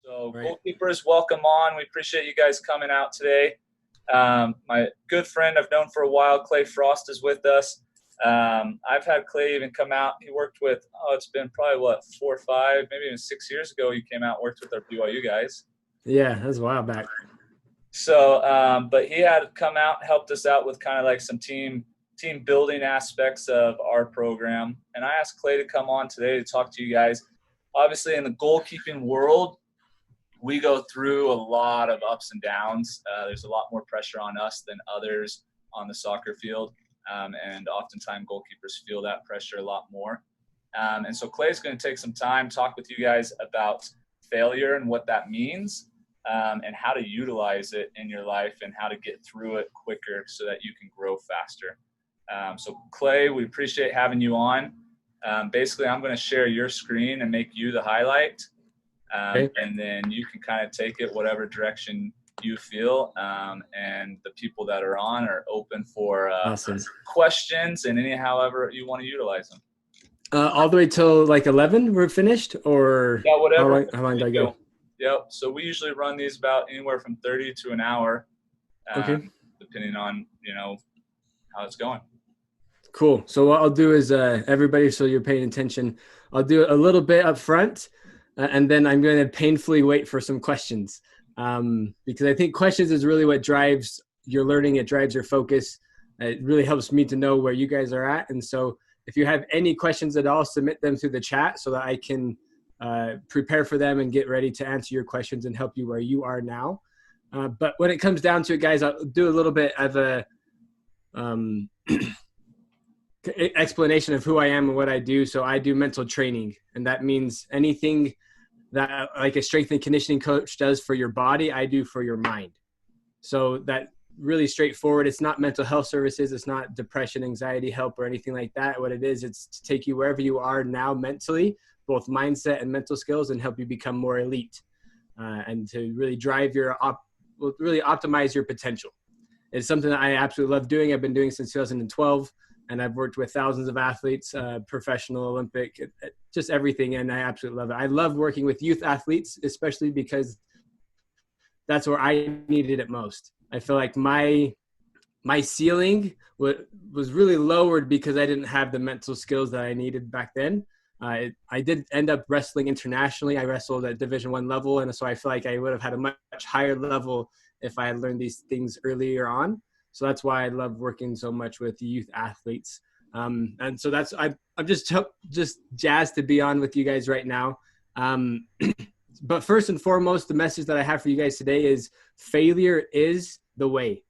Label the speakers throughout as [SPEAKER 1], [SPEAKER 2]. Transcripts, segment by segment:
[SPEAKER 1] So
[SPEAKER 2] Right.
[SPEAKER 1] goalkeepers, welcome on. We appreciate you guys coming out today. My good friend I've known for a while, Clay Frost, is with us. I've had Clay even come out. He worked with, it's been probably 4 or 5, maybe even 6 years ago. He came out and worked with our BYU guys.
[SPEAKER 2] Yeah, that was a while back.
[SPEAKER 1] So, but he had come out, helped us out with kind of like some team building aspects of our program. And I asked Clay to come on today to talk to you guys. Obviously, in the goalkeeping world, we go through a lot of ups and downs. There's a lot more pressure on us than others on the soccer field. And oftentimes goalkeepers feel that pressure a lot more. And so Clay's going to take some time, talk with you guys about failure and what that means, and how to utilize it in your life and how to get through it quicker so that you can grow faster. So Clay, we appreciate having you on. Basically, I'm going to share your screen and make you the highlight.
[SPEAKER 2] Okay.
[SPEAKER 1] And then you can kind of take it whatever direction you feel. And the people that are on are open for
[SPEAKER 2] Awesome.
[SPEAKER 1] questions and however you want to utilize them.
[SPEAKER 2] All the way till like 11 we're finished, or
[SPEAKER 1] Yeah, whatever.
[SPEAKER 2] how long do I go?
[SPEAKER 1] Yep. So we usually run these about anywhere from 30 to an hour,
[SPEAKER 2] Okay.
[SPEAKER 1] depending on, how it's going.
[SPEAKER 2] Cool. So what I'll do is everybody, so you're paying attention, I'll do a little bit up front, and then I'm going to painfully wait for some questions, because I think questions is really what drives your learning. It drives your focus. It really helps me to know where you guys are at. And so if you have any questions at all, submit them through the chat so that I can prepare for them and get ready to answer your questions and help you where you are now. But when it comes down to it, guys, I'll do a little bit of a explanation of who I am and what I do. So I do mental training, and that means anything that like a strength and conditioning coach does for your body, I do for your mind. So that really straightforward. It's not mental health services. It's not depression, anxiety help or anything like that. What it is, it's to take you wherever you are now mentally, both mindset and mental skills, and help you become more elite, and to really drive really optimize your potential. It's something that I absolutely love doing. I've been doing since 2012, and I've worked with thousands of athletes, professional, Olympic, just everything. And I absolutely love it. I love working with youth athletes, especially because that's where I needed it most. I feel like my ceiling was really lowered because I didn't have the mental skills that I needed back then. I did end up wrestling internationally. I wrestled at Division I level, and so I feel like I would have had a much higher level if I had learned these things earlier on. So that's why I love working so much with youth athletes. And so I'm just jazzed to be on with you guys right now. But first and foremost, the message that I have for you guys today is failure is the way.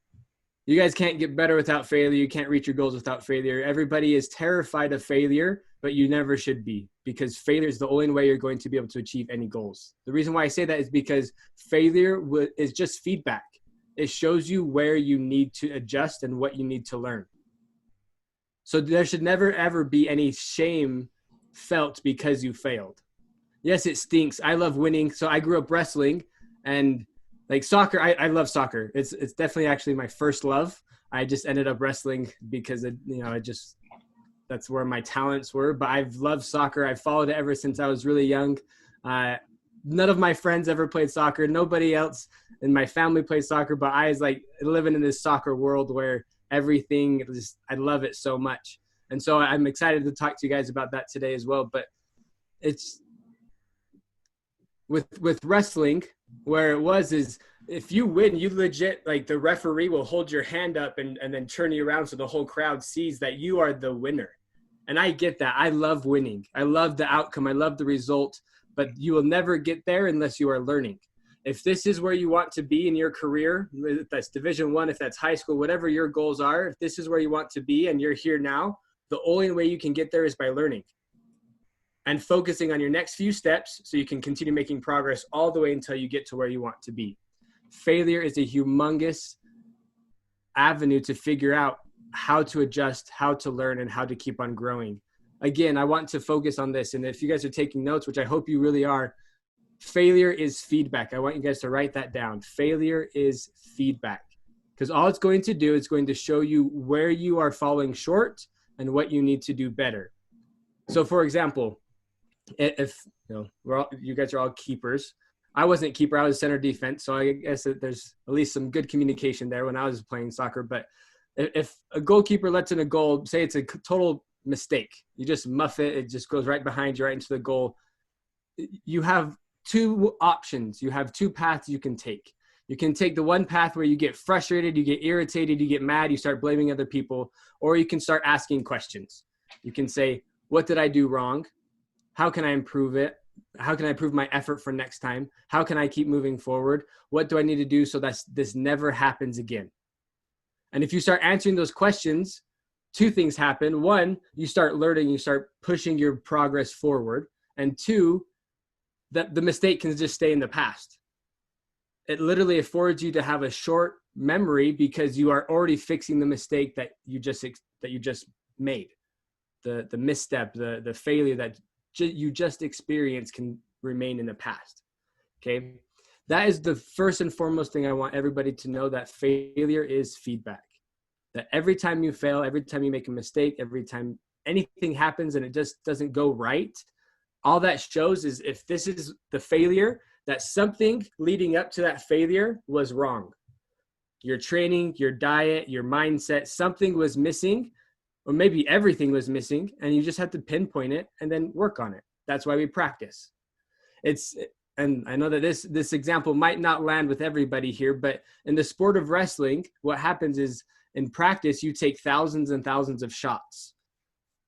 [SPEAKER 2] You guys can't get better without failure. You can't reach your goals without failure. Everybody is terrified of failure, but you never should be, because failure is the only way you're going to be able to achieve any goals. The reason why I say that is because failure is just feedback. It shows you where you need to adjust and what you need to learn. So there should never, ever be any shame felt because you failed. Yes, it stinks. I love winning. So I grew up wrestling, and like soccer, I love soccer. It's definitely actually my first love. I just ended up wrestling because that's where my talents were. But I've loved soccer. I've followed it ever since I was really young. None of my friends ever played soccer. Nobody else in my family played soccer, but I was like living in this soccer world where everything, I love it so much. And so I'm excited to talk to you guys about that today as well. But it's with wrestling, where it was is if you win, you legit, like the referee will hold your hand up and then turn you around so the whole crowd sees that you are the winner. And I get that. I love winning. I love the outcome. I love the result. But you will never get there unless you are learning. If this is where you want to be in your career, if that's Division I, if that's high school, whatever your goals are, if this is where you want to be and you're here now, the only way you can get there is by learning and focusing on your next few steps so you can continue making progress all the way until you get to where you want to be. Failure is a humongous avenue to figure out how to adjust, how to learn, and how to keep on growing. Again, I want to focus on this. And if you guys are taking notes, which I hope you really are, failure is feedback. I want you guys to write that down. Failure is feedback, because all it's going to do is going to show you where you are falling short and what you need to do better. So for example, if you guys are all keepers, I wasn't keeper. I was center defense. So I guess that there's at least some good communication there when I was playing soccer. But if a goalkeeper lets in a goal, say it's a total mistake, you just muff it. It just goes right behind you, right into the goal. You have two options. You have two paths you can take. You can take the one path where you get frustrated, you get irritated, you get mad, you start blaming other people, or you can start asking questions. You can say, what did I do wrong? How can I improve it? How can I improve my effort for next time? How can I keep moving forward? What do I need to do so that this never happens again? And if you start answering those questions, two things happen. One, you start learning, you start pushing your progress forward. And two, that the mistake can just stay in the past. It literally affords you to have a short memory because you are already fixing the mistake that you just made. The misstep, the failure that you just experienced can remain in the past. Okay. That is the first and foremost thing I want everybody to know, that failure is feedback. That every time you fail, every time you make a mistake, every time anything happens and it just doesn't go right, all that shows is if this is the failure, that something leading up to that failure was wrong. Your training, your diet, your mindset, something was missing, or maybe everything was missing, and you just have to pinpoint it and then work on it. That's why we practice. And I know that this example might not land with everybody here, but in the sport of wrestling, what happens is in practice, you take thousands and thousands of shots.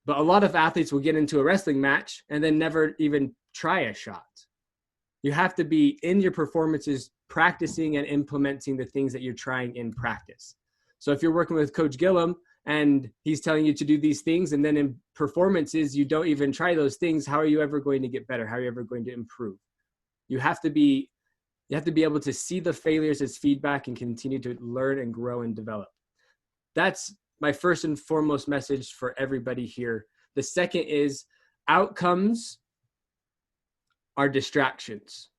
[SPEAKER 2] But a lot of athletes will get into a wrestling match and then never even try a shot. You have to be in your performances practicing and implementing the things that you're trying in practice. So if you're working with Coach Gillum and he's telling you to do these things, and then in performances, you don't even try those things, how are you ever going to get better? How are you ever going to improve? You have to be able to see the failures as feedback and continue to learn and grow and develop. That's my first and foremost message for everybody here. The second is outcomes are distractions.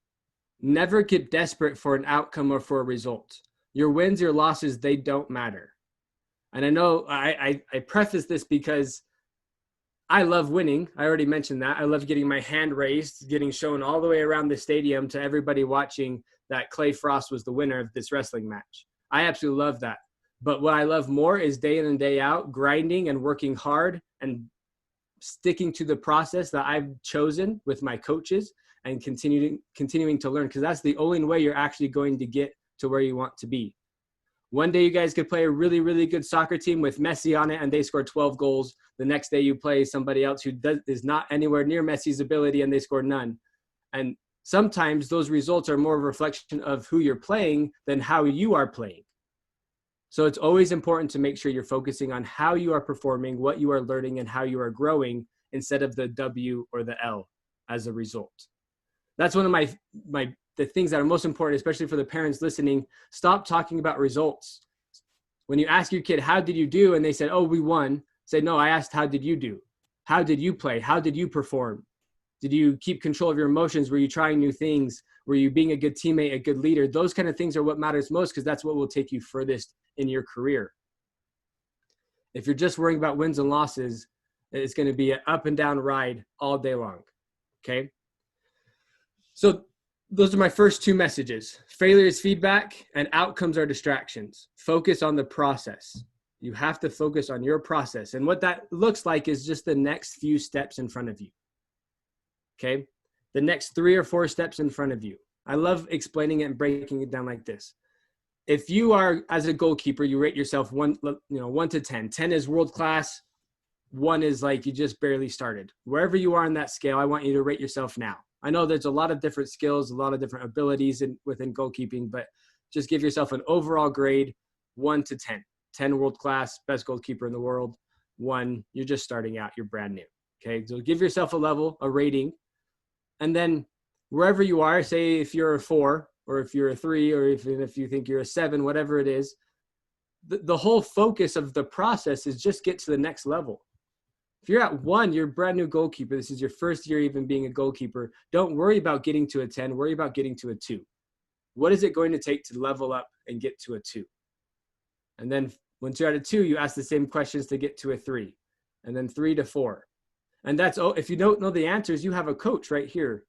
[SPEAKER 2] Never get desperate for an outcome or for a result. Your wins, your losses, they don't matter. And I know I preface this because I love winning. I already mentioned that. I love getting my hand raised, getting shown all the way around the stadium to everybody watching that Clay Frost was the winner of this wrestling match. I absolutely love that. But what I love more is day in and day out, grinding and working hard and sticking to the process that I've chosen with my coaches and continuing to learn, because that's the only way you're actually going to get to where you want to be. One day you guys could play a really, really good soccer team with Messi on it and they score 12 goals. The next day you play somebody else who is not anywhere near Messi's ability and they score none. And sometimes those results are more of a reflection of who you're playing than how you are playing. So it's always important to make sure you're focusing on how you are performing, what you are learning, and how you are growing instead of the W or the L as a result. That's one of the things that are most important, especially for the parents listening. Stop talking about results. When you ask your kid, how did you do? And they said, oh, we won. Say, no, I asked, how did you do? How did you play? How did you perform? Did you keep control of your emotions? Were you trying new things? Were you being a good teammate, a good leader? Those kind of things are what matters most, because that's what will take you furthest in your career. If you're just worrying about wins and losses, it's going to be an up and down ride all day long. Okay. So those are my first two messages. Failure is feedback and outcomes are distractions. Focus on the process. You have to focus on your process. And what that looks like is just the next few steps in front of you. Okay. The next 3 or 4 steps in front of you. I love explaining it and breaking it down like this. If you are, as a goalkeeper, you rate yourself 1 to 10. 10 is world class. 1 is like you just barely started. Wherever you are on that scale, I want you to rate yourself now. I know there's a lot of different skills, a lot of different abilities within goalkeeping, but just give yourself an overall grade, 1 to 10. 10 world class, best goalkeeper in the world. 1, you're just starting out, you're brand new. Okay, so give yourself a level, a rating. And then wherever you are, say if you're a 4, or if you're a 3, or even if you think you're a 7, whatever it is, the whole focus of the process is just get to the next level. If you're at 1, you're a brand new goalkeeper. This is your first year even being a goalkeeper. Don't worry about getting to a 10. Worry about getting to a 2. What is it going to take to level up and get to a 2? And then once you're at a 2, you ask the same questions to get to a 3, and then 3 to 4. And that's, if you don't know the answers, you have a coach right here.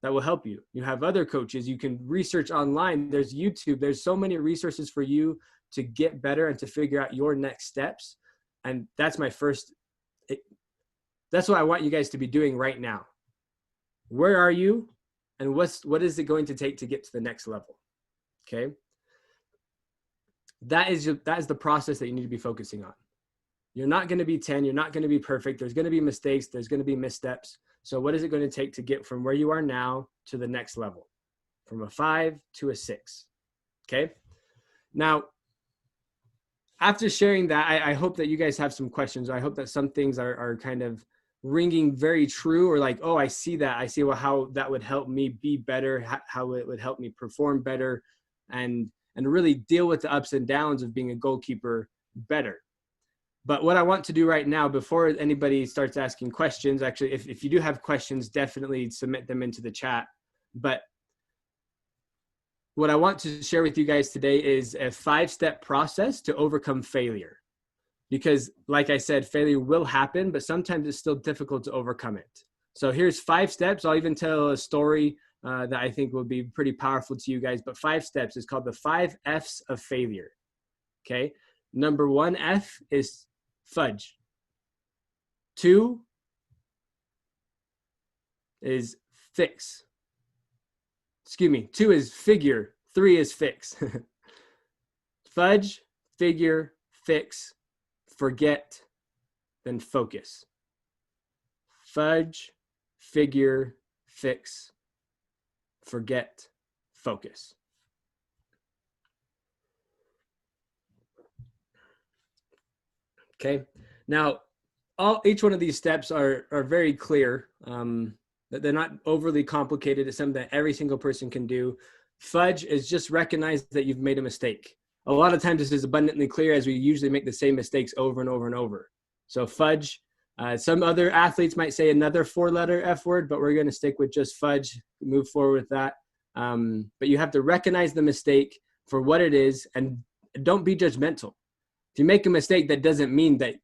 [SPEAKER 2] that will help you. You have other coaches. You can research online. There's YouTube. There's so many resources for you to get better and to figure out your next steps. And that's that's what I want you guys to be doing right now. Where are you? And what is it going to take to get to the next level? Okay. That is the process that you need to be focusing on. You're not going to be 10. You're not going to be perfect. There's going to be mistakes. There's going to be missteps. So what is it going to take to get from where you are now to the next level? From a 5 to a 6. Okay. Now, after sharing that, I hope that you guys have some questions. I hope that some things are kind of ringing very true, or like, oh, I see that. I see how that would help me be better, how it would help me perform better, and really deal with the ups and downs of being a goalkeeper better. But what I want to do right now, before anybody starts asking questions, actually, if you do have questions, definitely submit them into the chat. But what I want to share with you guys today is a 5-step process to overcome failure. Because like I said, failure will happen, but sometimes it's still difficult to overcome it. So here's 5 steps. I'll even tell a story that I think will be pretty powerful to you guys. But 5 steps is called the 5 F's of failure. Okay. Number 1 F is fudge. 2 is fix. Excuse me. 2 is figure. 3 is fix. Fudge, figure, fix, forget, then focus. Fudge, figure, fix, forget, focus. Okay. Now, each one of these steps are very clear. They're not overly complicated. It's something that every single person can do. Fudge is just recognize that you've made a mistake. A lot of times this is abundantly clear, as we usually make the same mistakes over and over and over. So fudge. Some other athletes might say another 4-letter F word, but we're going to stick with just fudge, move forward with that. But you have to recognize the mistake for what it is, and don't be judgmental. If you make a mistake, that doesn't mean that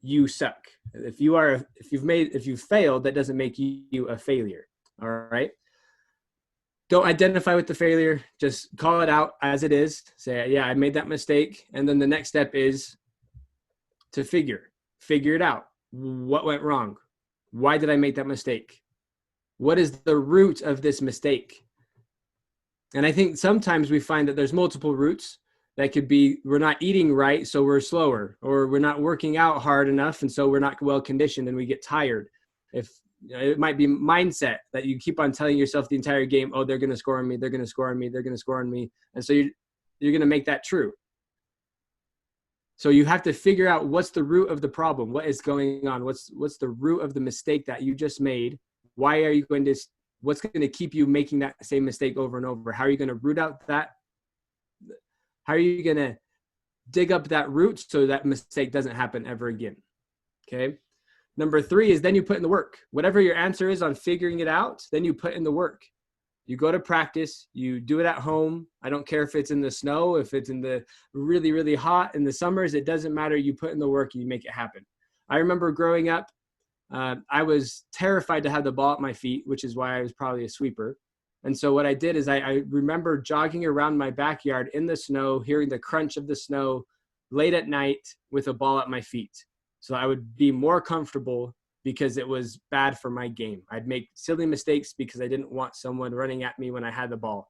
[SPEAKER 2] you suck. If you've failed, that doesn't make you a failure. All right. Don't identify with the failure. Just call it out as it is. Say, yeah, I made that mistake. And then the next step is to figure it out. What went wrong? Why did I make that mistake? What is the root of this mistake? And I think sometimes we find that there's multiple roots. That could be we're not eating right, so we're slower, or we're not working out hard enough, and so we're not well conditioned and we get tired. It might be mindset that you keep on telling yourself the entire game, oh, they're going to score on me, they're going to score on me, they're going to score on me. And so you're going to make that true. So you have to figure out what's the root of the problem. What is going on? What's the root of the mistake that you just made? What's going to keep you making that same mistake over and over? How are you going to root out that? How are you going to dig up that root so that mistake doesn't happen ever again? Okay. Number 3 is then you put in the work. Whatever your answer is on figuring it out, then you put in the work. You go to practice, you do it at home. I don't care if it's in the snow, if it's in the really, really hot in the summers, it doesn't matter. You put in the work and you make it happen. I remember growing up, I was terrified to have the ball at my feet, which is why I was probably a sweeper. And so what I did is I remember jogging around my backyard in the snow, hearing the crunch of the snow late at night with a ball at my feet. So I would be more comfortable because it was bad for my game. I'd make silly mistakes because I didn't want someone running at me when I had the ball.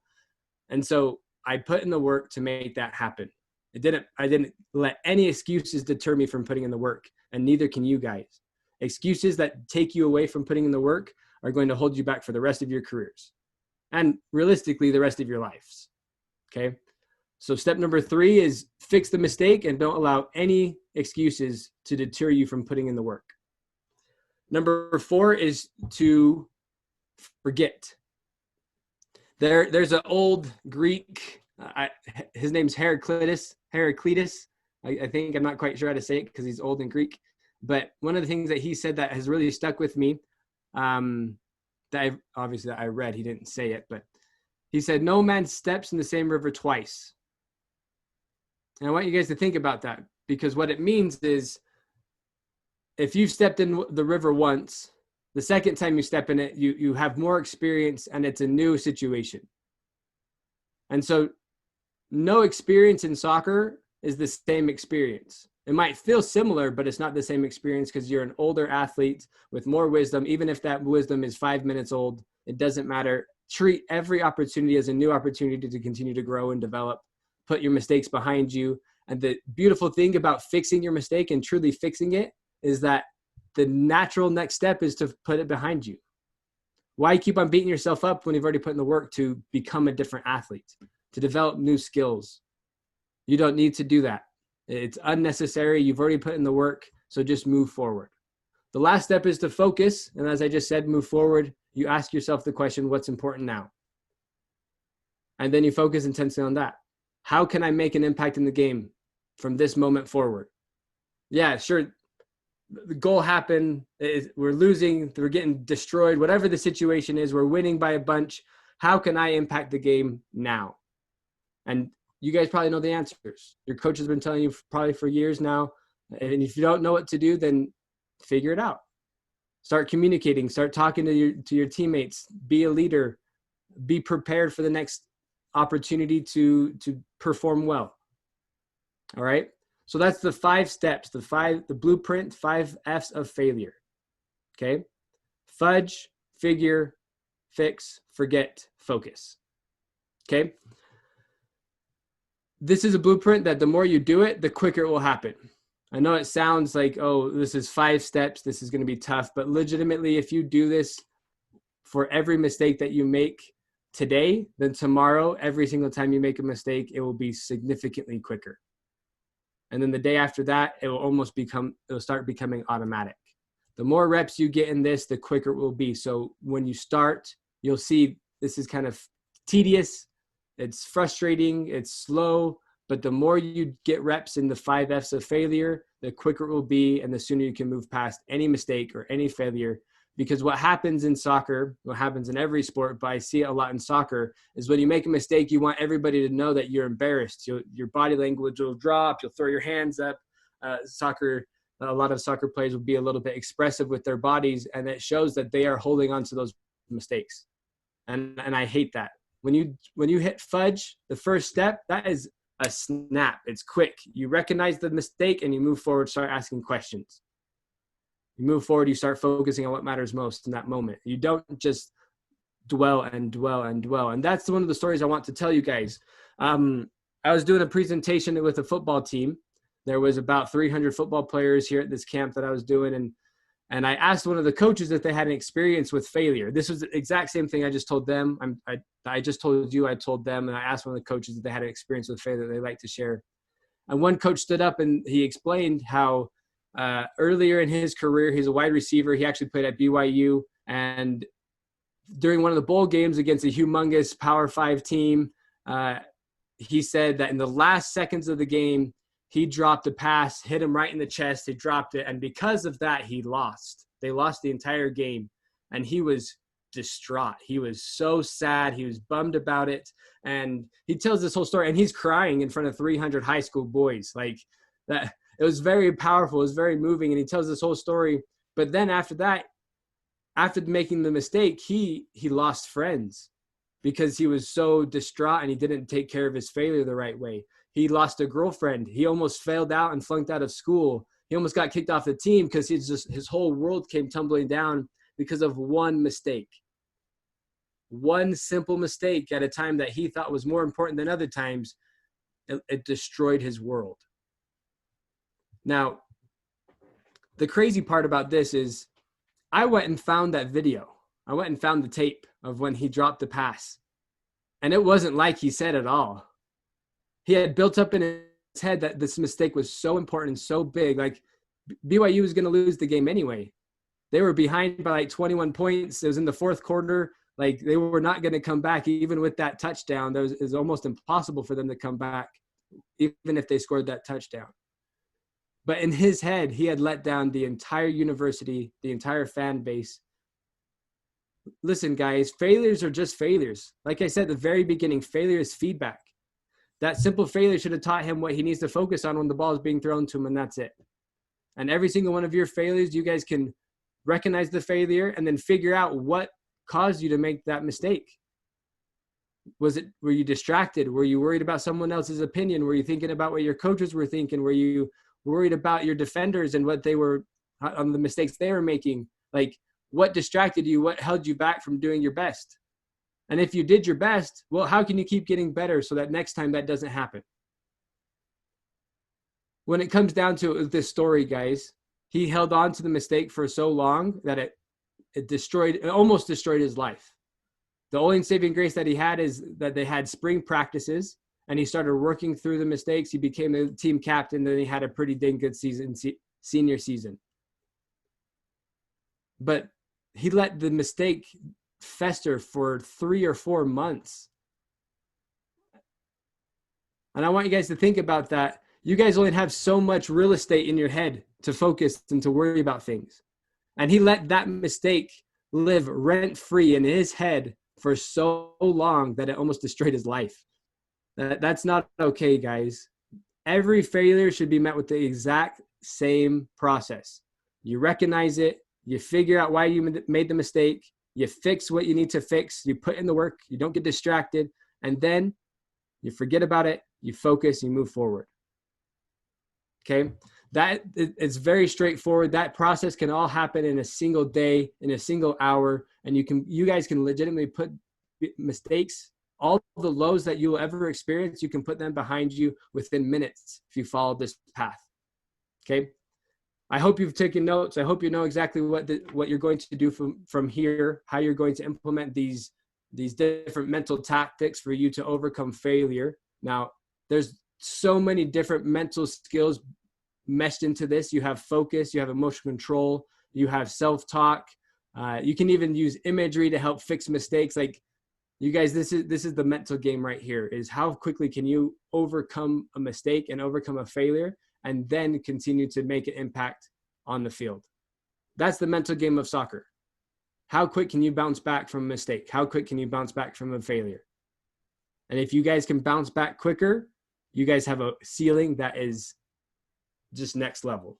[SPEAKER 2] And so I put in the work to make that happen. I didn't let any excuses deter me from putting in the work, and neither can you guys. Excuses that take you away from putting in the work are going to hold you back for the rest of your careers. And realistically, the rest of your lives. Okay. So step number 3 is fix the mistake and don't allow any excuses to deter you from putting in the work. Number 4 is to forget. There's an old Greek, his name's Heraclitus. I think, I'm not quite sure how to say it because he's old in Greek. But one of the things that he said that has really stuck with me, that I read, he didn't say it, but he said, no man steps in the same river twice. And I want you guys to think about that, because what it means is if you've stepped in the river once, The second time you step in it, you have more experience and it's a new situation. And so no experience in soccer is the same experience. It might feel similar, but it's not the same experience because you're an older athlete with more wisdom. Even if that wisdom is 5 minutes old, it doesn't matter. Treat every opportunity as a new opportunity to continue to grow and develop. Put your mistakes behind you. And the beautiful thing about fixing your mistake and truly fixing it is that the natural next step is to put it behind you. Why keep on beating yourself up when you've already put in the work to become a different athlete, to develop new skills? You don't need to do that. It's unnecessary. You've already put in the work, so just move forward. The last step is to focus. And as I just said, move forward. You ask yourself the question, what's important now? And then you focus intensely on that. How can I make an impact in the game from this moment forward? Yeah, sure. The goal happened. We're losing. We're getting destroyed. Whatever the situation is, we're winning by a bunch. How can I impact the game now? And you guys probably know the answers. Your coach has been telling you probably for years now. And if you don't know what to do, then figure it out. Start communicating. Start talking to your teammates. Be a leader. Be prepared for the next opportunity to perform well. All right. So that's the 5 steps, the blueprint, 5 F's of failure. Okay. Fudge, figure, fix, forget, focus. Okay. This is a blueprint that the more you do it, the quicker it will happen. I know it sounds like, oh, this is 5 steps. This is going to be tough. But legitimately, if you do this for every mistake that you make today, then tomorrow, every single time you make a mistake, it will be significantly quicker. And then the day after that, it'll start becoming automatic. The more reps you get in this, the quicker it will be. So when you start, you'll see this is kind of tedious. It's frustrating. It's slow. But the more you get reps in the 5 F's of failure, the quicker it will be. And the sooner you can move past any mistake or any failure. Because what happens in soccer, what happens in every sport, but I see it a lot in soccer, is when you make a mistake, you want everybody to know that you're embarrassed. Your body language will drop. You'll throw your hands up. A lot of soccer players will be a little bit expressive with their bodies, and it shows that they are holding on to those mistakes. And I hate that. When you hit fudge, the first step, that is a snap. It's quick. You recognize the mistake and you move forward, start asking questions. You move forward, you start focusing on what matters most in that moment. You don't just dwell and dwell and dwell. And that's one of the stories I want to tell you guys. I was doing a presentation with a football team. There was about 300 football players here at this camp that I was doing. And I asked one of the coaches if they had an experience with failure. This was the exact same thing I just told them. I just told you, I told them. And I asked one of the coaches if they had an experience with failure they'd like to share. And one coach stood up and he explained how earlier in his career, he's a wide receiver. He actually played at BYU. And during one of the bowl games against a humongous Power 5 team, he said that in the last seconds of the game, he dropped a pass, hit him right in the chest. He dropped it. And because of that, he lost. They lost the entire game. And he was distraught. He was so sad. He was bummed about it. And he tells this whole story. And he's crying in front of 300 high school boys. Like that. It was very powerful. It was very moving. And he tells this whole story. But then after that, after making the mistake, he lost friends because he was so distraught and he didn't take care of his failure the right way. He lost a girlfriend. He almost failed out and flunked out of school. He almost got kicked off the team because his whole world came tumbling down because of one mistake. One simple mistake at a time that he thought was more important than other times, it destroyed his world. Now, the crazy part about this is I went and found that video. I went and found the tape of when he dropped the pass. And it wasn't like he said at all. He had built up in his head that this mistake was so important and so big. Like BYU was going to lose the game anyway. They were behind by like 21 points. It was in the 4th quarter. Like they were not going to come back. Even with that touchdown, it was almost impossible for them to come back, even if they scored that touchdown. But in his head, he had let down the entire university, the entire fan base. Listen, guys, failures are just failures. Like I said at the very beginning, failure is feedback. That simple failure should have taught him what he needs to focus on when the ball is being thrown to him, and that's it. And every single one of your failures, you guys can recognize the failure, and then figure out what caused you to make that mistake. Were you distracted? Were you worried about someone else's opinion? Were you thinking about what your coaches were thinking? Were you worried about your defenders and what they were on the mistakes they were making? Like, what distracted you? What held you back from doing your best? And if you did your best, well, how can you keep getting better so that next time that doesn't happen? When it comes down to this story, guys, he held on to the mistake for so long that it almost destroyed his life. The only saving grace that he had is that they had spring practices, and he started working through the mistakes. He became the team captain, then he had a pretty dang good senior season. But he let the mistake fester for 3 or 4 months. And I want you guys to think about that. You guys only have so much real estate in your head to focus and to worry about things. And he let that mistake live rent-free in his head for so long that it almost destroyed his life. That's not okay, guys. Every failure should be met with the exact same process. You recognize it, you figure out why you made the mistake, you fix what you need to fix, you put in the work, you don't get distracted, and then you forget about it, you focus, you move forward. Okay? That it's very straightforward. That process can all happen in a single day, in a single hour, and you guys can legitimately put mistakes, all the lows that you'll ever experience, you can put them behind you within minutes if you follow this path. Okay? I hope you've taken notes. I hope you know exactly what you're going to do from here, how you're going to implement these different mental tactics for you to overcome failure. Now, there's so many different mental skills meshed into this. You have focus, you have emotional control, you have self-talk. You can even use imagery to help fix mistakes. Like, you guys, this is the mental game right here, is how quickly can you overcome a mistake and overcome a failure and then continue to make an impact on the field. That's the mental game of soccer. How quick can you bounce back from a mistake? How quick can you bounce back from a failure? And if you guys can bounce back quicker, you guys have a ceiling that is just next level.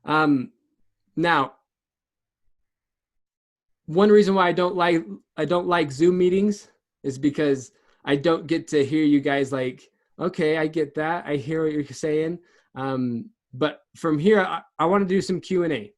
[SPEAKER 2] Now, one reason why I don't like Zoom meetings is because I don't get to hear you guys like, okay, I get that. I hear what you're saying. But from here, I want to do some Q&A.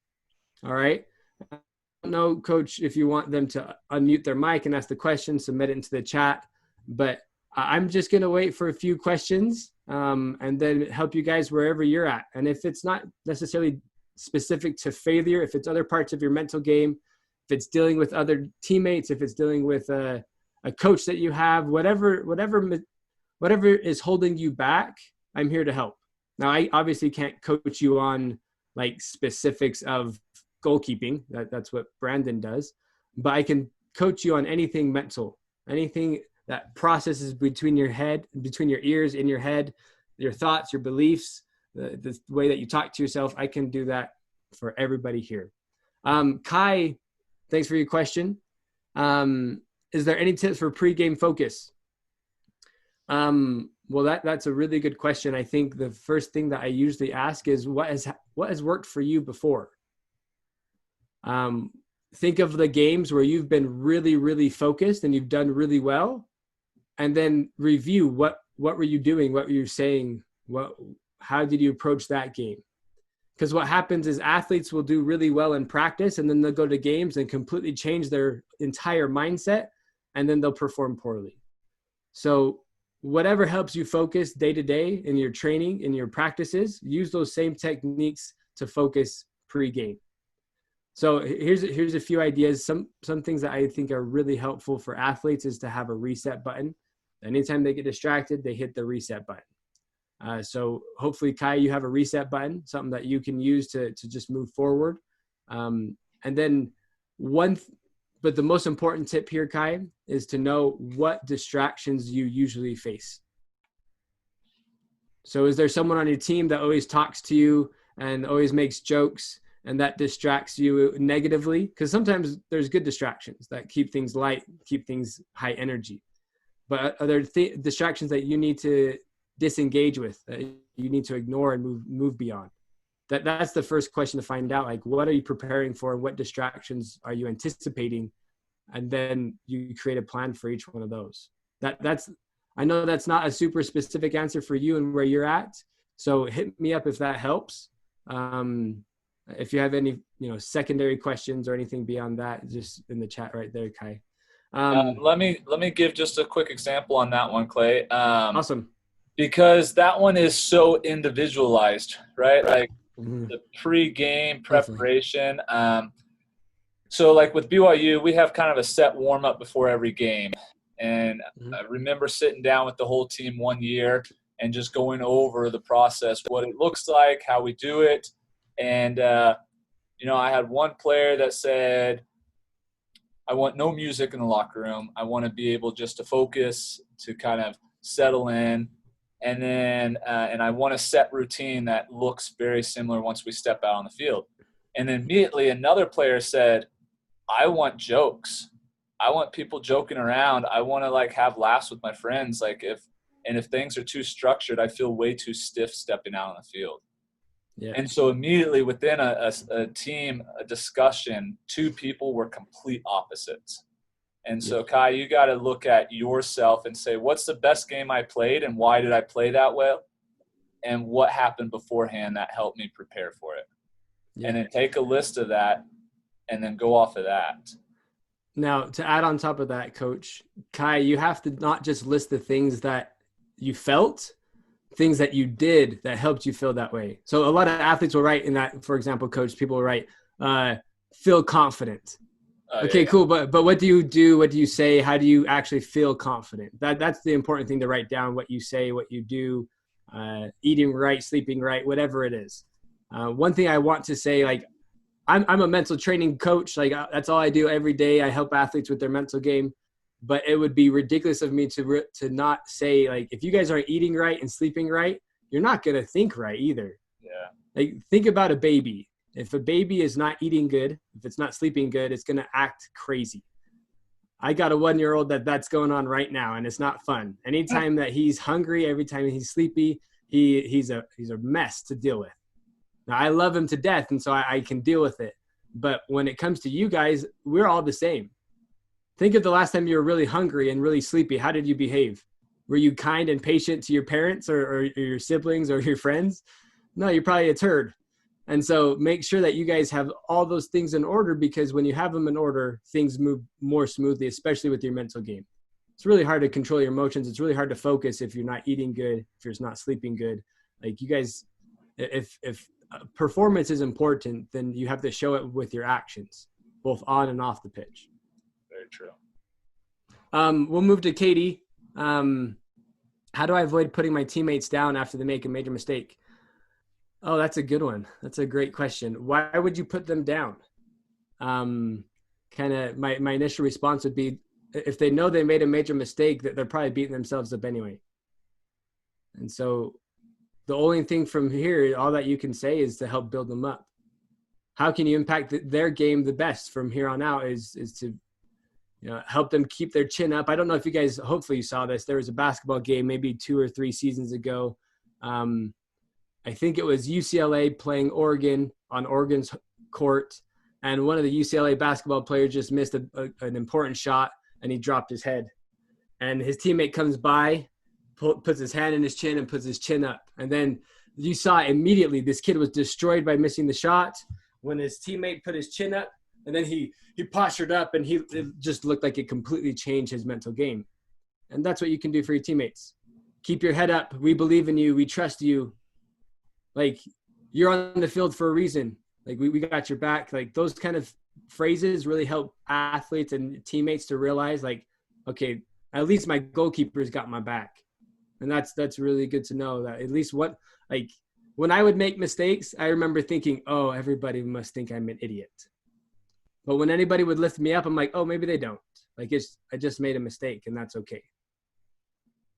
[SPEAKER 2] All right. I don't know, Coach, if you want them to unmute their mic and ask the question, submit it into the chat. But I'm just going to wait for a few questions and then help you guys wherever you're at. And if it's not necessarily specific to failure, if it's other parts of your mental game, if it's dealing with other teammates, if it's dealing with a coach that you have, whatever is holding you back, I'm here to help. Now, I obviously can't coach you on like specifics of goalkeeping. That's what Brandon does. But I can coach you on anything mental, anything that processes between your head, between your ears, in your head, your thoughts, your beliefs, the way that you talk to yourself. I can do that for everybody here. Kai, thanks for your question. Is there any tips for pregame focus? Well, that's a really good question. I think the first thing that I usually ask is what has worked for you before? Think of the games where you've been really, really focused and you've done really well, and then review what were you doing? What were you saying? How did you approach that game? Because what happens is athletes will do really well in practice, and then they'll go to games and completely change their entire mindset, and then they'll perform poorly. So whatever helps you focus day to day in your training, in your practices, use those same techniques to focus pre-game. So here's a few ideas. Some things that I think are really helpful for athletes is to have a reset button. Anytime they get distracted, they hit the reset button. So hopefully, Kai, you have a reset button, something that you can use to just move forward. And then but the most important tip here, Kai, is to know what distractions you usually face. So is there someone on your team that always talks to you and always makes jokes and that distracts you negatively? Because sometimes there's good distractions that keep things light, keep things high energy. But are there distractions that you need to disengage with, that you need to ignore and move beyond? that's the first question to find out. Like, what are you preparing for? What distractions are you anticipating? And then you create a plan for each one of those. I know that's not a super specific answer for you and where you're at. So hit me up if that helps. If you have any, secondary questions or anything beyond that, just in the chat right there, Kai.
[SPEAKER 1] Let me give just a quick example on that one, Clay.
[SPEAKER 2] Awesome.
[SPEAKER 1] Because that one is so individualized, right? Like the pre-game preparation. So like with BYU, we have kind of a set warm-up before every game. And I remember sitting down with the whole team one year and just going over the process, what it looks like, how we do it. And, I had one player that said, I want no music in the locker room. I want to be able just to focus, to kind of settle in. And then and I want a set routine that looks very similar once we step out on the field. And then immediately another player said, I want jokes. I want people joking around. I want to like have laughs with my friends. Like if things are too structured, I feel way too stiff stepping out on the field. Yeah. And so immediately within a team, a discussion, two people were complete opposites. And so, Kai, you got to look at yourself and say, what's the best game I played and why did I play that well? And what happened beforehand that helped me prepare for it? Yeah. And then take a list of that and then go off of that.
[SPEAKER 2] Now, to add on top of that, Coach, Kai, you have to not just list the things that you felt, things that you did that helped you feel that way. So a lot of athletes will write in that, for example, Coach, people will write, feel confident. Okay, cool. But what do you do? What do you say? How do you actually feel confident? That's the important thing to write down, what you say, what you do, eating right, sleeping right, whatever it is. One thing I want to say, like, I'm a mental training coach. Like that's all I do every day. I help athletes with their mental game, but it would be ridiculous of me to not say, like, if you guys aren't eating right and sleeping right, you're not going to think right either. Yeah. Like think about a baby. If a baby is not eating good, if it's not sleeping good, it's going to act crazy. I got a 1-year-old that's going on right now, and it's not fun. Anytime that he's hungry, every time he's sleepy, he's a mess to deal with. Now, I love him to death, and so I can deal with it. But when it comes to you guys, we're all the same. Think of the last time you were really hungry and really sleepy. How did you behave? Were you kind and patient to your parents or your siblings or your friends? No, you're probably a turd. And so make sure that you guys have all those things in order, because when you have them in order, things move more smoothly, especially with your mental game. It's really hard to control your emotions. It's really hard to focus if you're not eating good, if you're not sleeping good. Like you guys, if performance is important, then you have to show it with your actions, both on and off the pitch.
[SPEAKER 1] Very true.
[SPEAKER 2] We'll move to Katie. How do I avoid putting my teammates down after they make a major mistake? Oh, that's a good one. That's a great question. Why would you put them down? Kind of my initial response would be, if they know they made a major mistake, that they're probably beating themselves up anyway. And so the only thing from here, all that you can say is to help build them up. How can you impact their game the best from here on out is to help them keep their chin up. I don't know if you guys, hopefully you saw this. There was a basketball game maybe 2 or 3 seasons ago. I think it was UCLA playing Oregon on Oregon's court, and one of the UCLA basketball players just missed an important shot, and he dropped his head. And his teammate comes by, puts his hand in his chin and puts his chin up. And then you saw immediately this kid was destroyed by missing the shot when his teammate put his chin up, and then he postured up, and it just looked like it completely changed his mental game. And that's what you can do for your teammates. Keep your head up. We believe in you. We trust you. Like, you're on the field for a reason. Like, we got your back. Like, those kind of phrases really help athletes and teammates to realize, like, okay, at least my goalkeeper's got my back. And that's really good to know, that at least when I would make mistakes, I remember thinking, oh, everybody must think I'm an idiot. But when anybody would lift me up, I'm like, oh, maybe they don't. Like, I just made a mistake, and that's okay.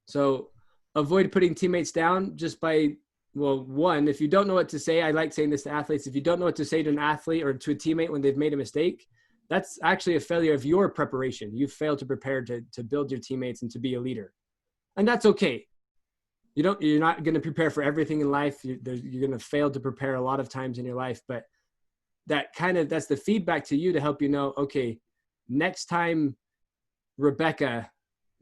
[SPEAKER 2] So avoid putting teammates down just by, well, one, if you don't know what to say, I like saying this to athletes, if you don't know what to say to an athlete or to a teammate when they've made a mistake, that's actually a failure of your preparation. You've failed to prepare to build your teammates and to be a leader. And that's okay. you're not going to prepare for everything in life. You're going to fail to prepare a lot of times in your life, but that's the feedback to you to help you know, okay, next time Rebecca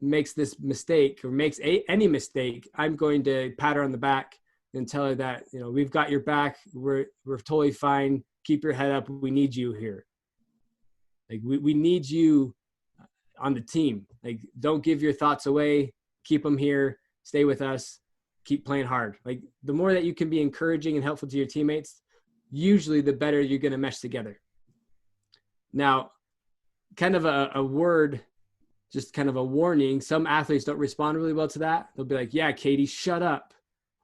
[SPEAKER 2] makes this mistake or makes any mistake, I'm going to pat her on the back and tell her that, we've got your back. We're totally fine. Keep your head up. We need you here. Like we need you on the team. Like, don't give your thoughts away. Keep them here. Stay with us. Keep playing hard. Like, the more that you can be encouraging and helpful to your teammates, usually the better you're going to mesh together. Now, kind of a word, just kind of a warning. Some athletes don't respond really well to that. They'll be like, yeah, Katie, shut up.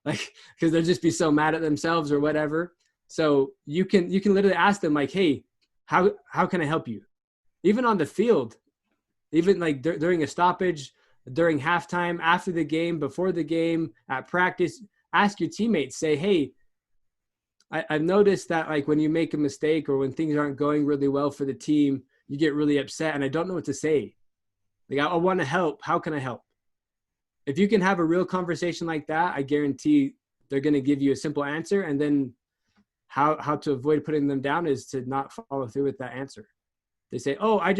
[SPEAKER 2] Like, because they'll just be so mad at themselves or whatever. So you can literally ask them, like, hey, how can I help you? Even on the field, even like during a stoppage, during halftime, after the game, before the game, at practice, ask your teammates, say, hey, I've noticed that, like, when you make a mistake or when things aren't going really well for the team, you get really upset and I don't know what to say. Like, I want to help. How can I help? If you can have a real conversation like that, I guarantee they're going to give you a simple answer. And then how to avoid putting them down is to not follow through with that answer. They say, oh, I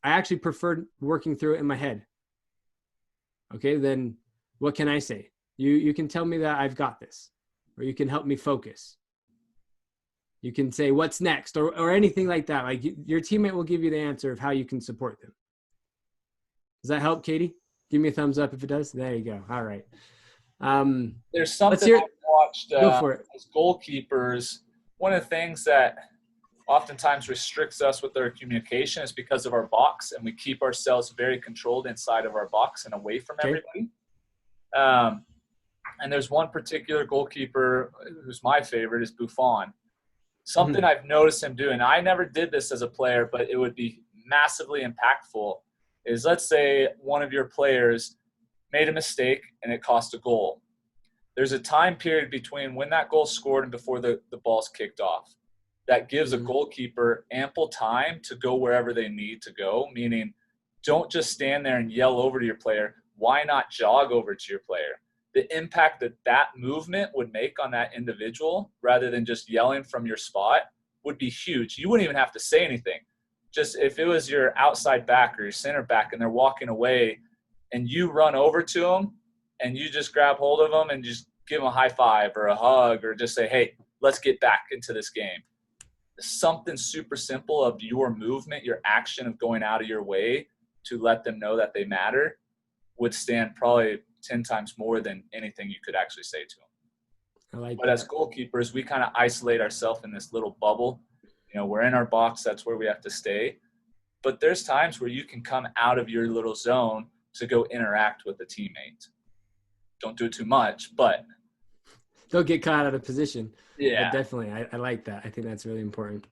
[SPEAKER 2] actually preferred working through it in my head. Okay, then what can I say? You can tell me that I've got this, or you can help me focus. You can say, what's next, or anything like that. Like, your teammate will give you the answer of how you can support them. Does that help, Katie? Give me a thumbs up if it does. There you go. All right.
[SPEAKER 1] There's something I've watched
[SPEAKER 2] go for it.
[SPEAKER 1] As goalkeepers. One of the things that oftentimes restricts us with our communication is because of our box, and we keep ourselves very controlled inside of our box and away from everybody. And there's one particular goalkeeper who's my favorite, is Buffon. Something I've noticed him doing, I never did this as a player, but it would be massively impactful, is, let's say one of your players made a mistake and it cost a goal. There's a time period between when that goal's scored and before the ball's kicked off. That gives a goalkeeper ample time to go wherever they need to go, meaning don't just stand there and yell over to your player. Why not jog over to your player? The impact that movement would make on that individual, rather than just yelling from your spot, would be huge. You wouldn't even have to say anything. Just if it was your outside back or your center back and they're walking away and you run over to them and you just grab hold of them and just give them a high five or a hug, or just say, hey, let's get back into this game. Something super simple of your movement, your action of going out of your way to let them know that they matter, would stand probably 10 times more than anything you could actually say to them. But as goalkeepers, we kind of isolate ourselves in this little bubble. We're in our box. That's where we have to stay. But there's times where you can come out of your little zone to go interact with a teammate. Don't do it too much, but
[SPEAKER 2] don't get caught out of position.
[SPEAKER 1] Yeah,
[SPEAKER 2] but definitely. I like that. I think that's really important.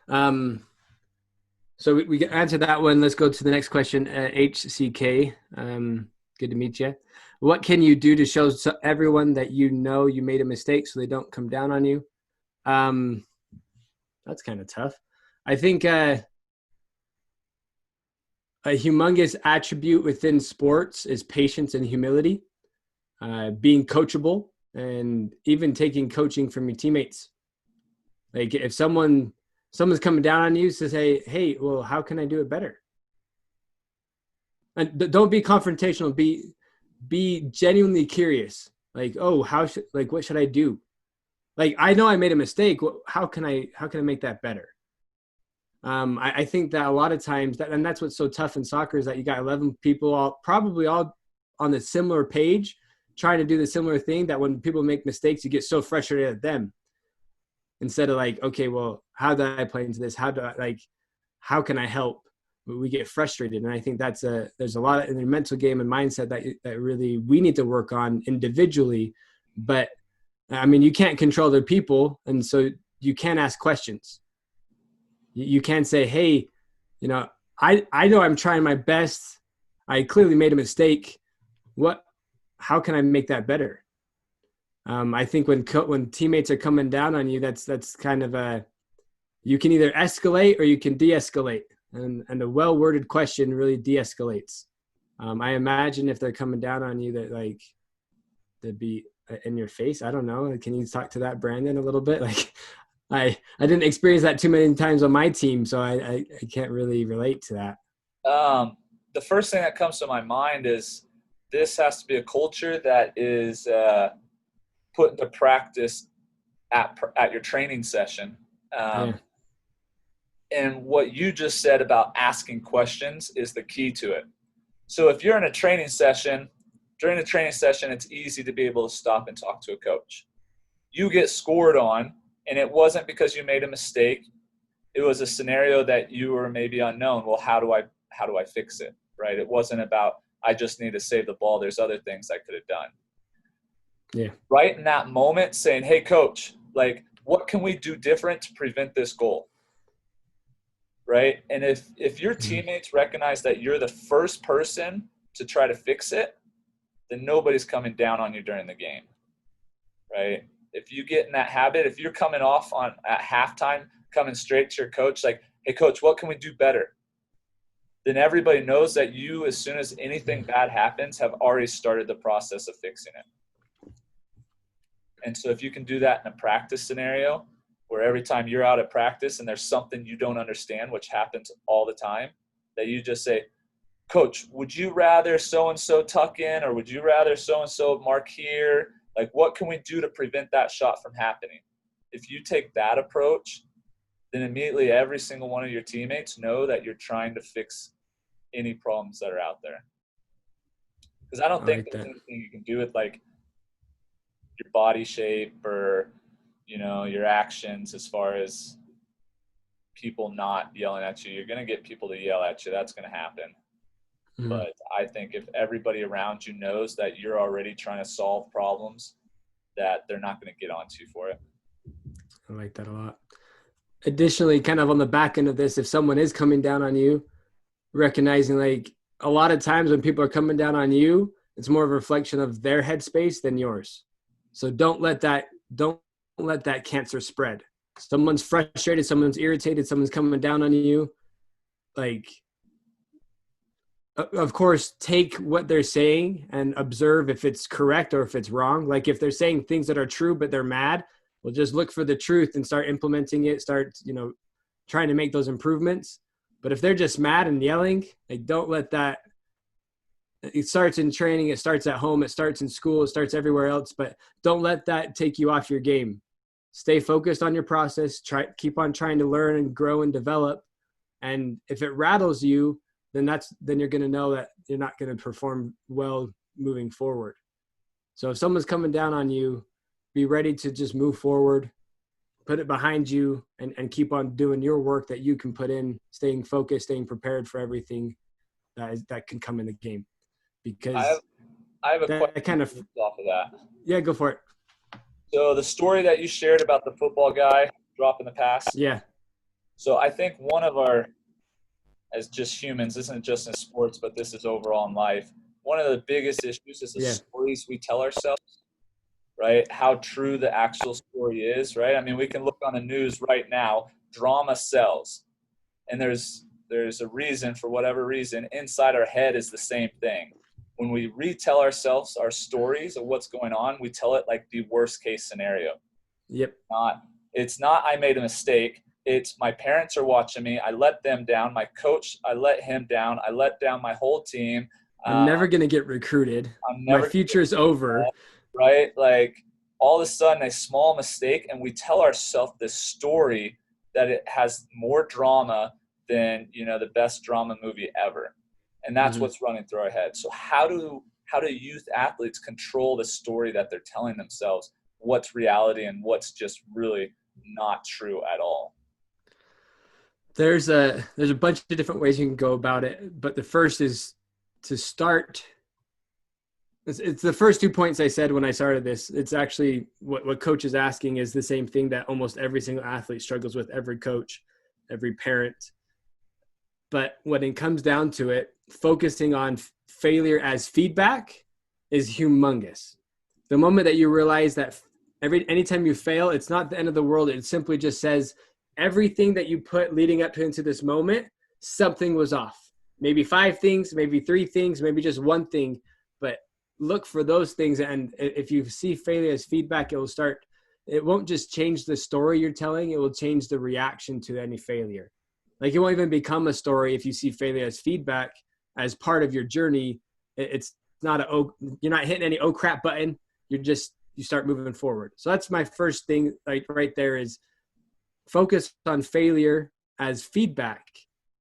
[SPEAKER 2] So we can answer that one. Let's go to the next question. HCK, good to meet you. What can you do to show everyone that you made a mistake so they don't come down on you? That's kind of tough. I think a humongous attribute within sports is patience and humility, being coachable, and even taking coaching from your teammates. Like, if someone's coming down on you, to say, hey, well, how can I do it better? And don't be confrontational. Be genuinely curious. Like, oh, what should I do? Like, I know I made a mistake. How can I make that better? I think that a lot of times, and that's what's so tough in soccer, is that you got 11 people probably all on the similar page, trying to do the similar thing, that when people make mistakes, you get so frustrated at them. Instead of like, okay, well, how do I play into this? How can I help? We get frustrated. And I think there's a lot in the mental game and mindset that really we need to work on individually. But I mean, you can't control other people. And so you can't ask questions. You can't say, hey, I know I'm trying my best. I clearly made a mistake. How can I make that better? I think when teammates are coming down on you, that's kind of you can either escalate or you can de-escalate. And a well-worded question really de-escalates. I imagine if they're coming down on you, that like they'd be in your face. I don't know. Can you talk to that, Brandon, a little bit? Like, I didn't experience that too many times on my team, so I can't really relate to that.
[SPEAKER 1] The first thing that comes to my mind is this has to be a culture that is put into practice at your training session.
[SPEAKER 2] Yeah.
[SPEAKER 1] And what you just said about asking questions is the key to it. So if you're in a training session, during the training session, it's easy to be able to stop and talk to a coach. You get scored on, and it wasn't because you made a mistake. It was a scenario that you were maybe unknown. Well, how do I fix it, right? It wasn't about, I just need to save the ball. There's other things I could have done.
[SPEAKER 2] Yeah.
[SPEAKER 1] Right in that moment saying, hey, coach, like, what can we do different to prevent this goal? Right? And if your teammates recognize that you're the first person to try to fix it, then nobody's coming down on you during the game, right? If you get in that habit, if you're coming off at halftime, coming straight to your coach, like, hey, coach, what can we do better? Then everybody knows that you, as soon as anything bad happens, have already started the process of fixing it. And so if you can do that in a practice scenario, where every time you're out at practice and there's something you don't understand, which happens all the time, that you just say, coach, would you rather so-and-so tuck in, or would you rather so-and-so mark here? Like, what can we do to prevent that shot from happening? If you take that approach, then immediately every single one of your teammates know that you're trying to fix any problems that are out there. Because I don't think there's anything you can do with like your body shape or, you know, your actions as far as people not yelling at you. You're going to get people to yell at you. That's going to happen. Mm-hmm. But I think if everybody around you knows that you're already trying to solve problems, that they're not going to get onto you for it.
[SPEAKER 2] I like that a lot. Additionally, kind of on the back end of this, if someone is coming down on you, recognizing like a lot of times when people are coming down on you, it's more of a reflection of their headspace than yours. So don't let that cancer spread. Someone's frustrated, someone's irritated, someone's coming down on you. Like, of course, take what they're saying and observe if it's correct or if it's wrong. Like if they're saying things that are true, but they're mad, well, just look for the truth and start implementing it. Start, trying to make those improvements. But if they're just mad and yelling, like don't let that. It starts in training. It starts at home. It starts in school. It starts everywhere else. But don't let that take you off your game. Stay focused on your process. Keep on trying to learn and grow and develop. And if it rattles you, then you're going to know that you're not going to perform well moving forward. So if someone's coming down on you, be ready to just move forward, put it behind you, and keep on doing your work that you can put in, staying focused, staying prepared for everything that can come in the game. Because
[SPEAKER 1] I have a question
[SPEAKER 2] kind of
[SPEAKER 1] off of that.
[SPEAKER 2] Yeah, go for it.
[SPEAKER 1] So the story that you shared about the football guy dropping the pass.
[SPEAKER 2] Yeah.
[SPEAKER 1] So I think one of our, as just humans, this isn't just in sports, but this is overall in life, one of the biggest issues is the stories we tell ourselves, right? How true the actual story is, right? I mean, we can look on the news right now, drama sells. And there's a reason, for whatever reason, inside our head is the same thing. When we retell ourselves our stories of what's going on, we tell it like the worst case scenario.
[SPEAKER 2] Yep.
[SPEAKER 1] It's not I made a mistake. It's my parents are watching me. I let them down. My coach, I let him down. I let down my whole team.
[SPEAKER 2] I'm never going to get recruited. My future's over.
[SPEAKER 1] Right? Like all of a sudden a small mistake, and we tell ourselves this story that it has more drama than, the best drama movie ever. And that's what's running through our head. So how do youth athletes control the story that they're telling themselves? What's reality and what's just really not true at all?
[SPEAKER 2] There's a bunch of different ways you can go about it, but the first is to start. It's the first 2 points I said when I started this. It's actually what coach is asking is the same thing that almost every single athlete struggles with, every coach, every parent. But when it comes down to it, focusing on failure as feedback is humongous. The moment that you realize that anytime you fail, it's not the end of the world. It simply just says everything that you put leading up into this moment, something was off. maybe 5 things, maybe 3 things, maybe just one thing, but look for those things. And if you see failure as feedback, it won't just change the story you're telling, it will change the reaction to any failure. Like it won't even become a story if you see failure as feedback as part of your journey. It's not you're not hitting any oh crap button. You start moving forward. So that's my first thing, like right there, is focus on failure as feedback,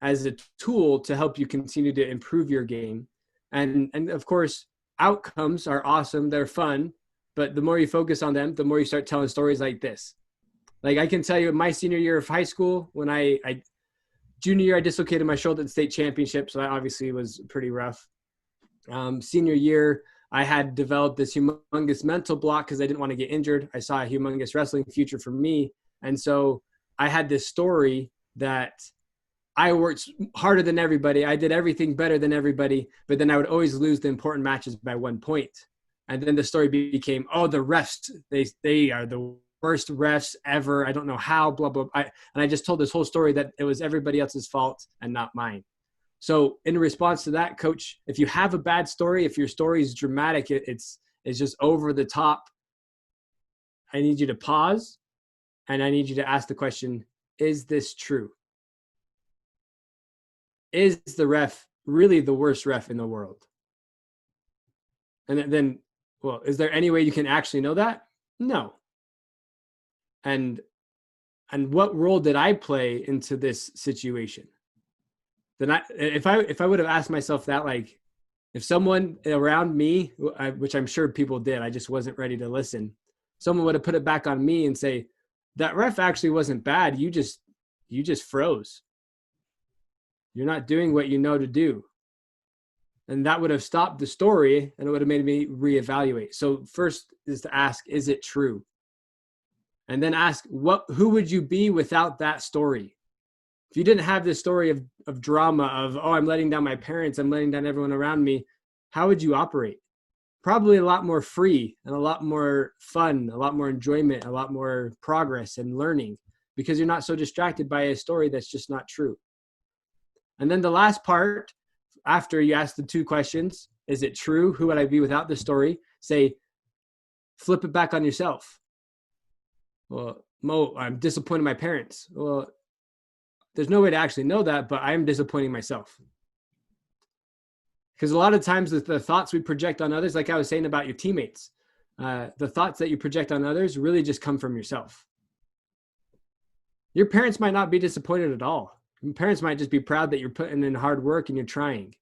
[SPEAKER 2] as a tool to help you continue to improve your game. And of course, outcomes are awesome. They're fun. But the more you focus on them, the more you start telling stories like this. Like I can tell you, in my senior year of high school, when junior year, I dislocated my shoulder at the state championship. So that obviously was pretty rough. Senior year, I had developed this humongous mental block because I didn't want to get injured. I saw a humongous wrestling future for me. And so I had this story that I worked harder than everybody. I did everything better than everybody, but then I would always lose the important matches by 1 point. And then the story became, oh, the refs, they are the worst refs ever. I don't know how, blah, blah. And I just told this whole story that it was everybody else's fault and not mine. So in response to that, coach, if you have a bad story, if your story is dramatic, it's just over the top, I need you to pause and I need you to ask the question, is this true? Is the ref really the worst ref in the world? And then, well, is there any way you can actually know that? No. And what role did I play into this situation? Then if I would have asked myself that, like, if someone around me, which I'm sure people did, I just wasn't ready to listen, someone would have put it back on me and say, that ref actually wasn't bad. You just froze. You're not doing what you know to do. And that would have stopped the story and it would have made me reevaluate. So first is to ask, is it true? And then ask, who would you be without that story? If you didn't have this story of drama of, oh, I'm letting down my parents, I'm letting down everyone around me, how would you operate? Probably a lot more free and a lot more fun, a lot more enjoyment, a lot more progress and learning, because you're not so distracted by a story that's just not true. And then the last part, after you ask the 2 questions, is it true? Who would I be without the story? Say, flip it back on yourself. Well, Mo, I'm disappointing my parents. Well, there's no way to actually know that, but I'm disappointing myself. Because a lot of times the thoughts we project on others, like I was saying about your teammates, the thoughts that you project on others really just come from yourself. Your parents might not be disappointed at all. Your parents might just be proud that you're putting in hard work and you're trying.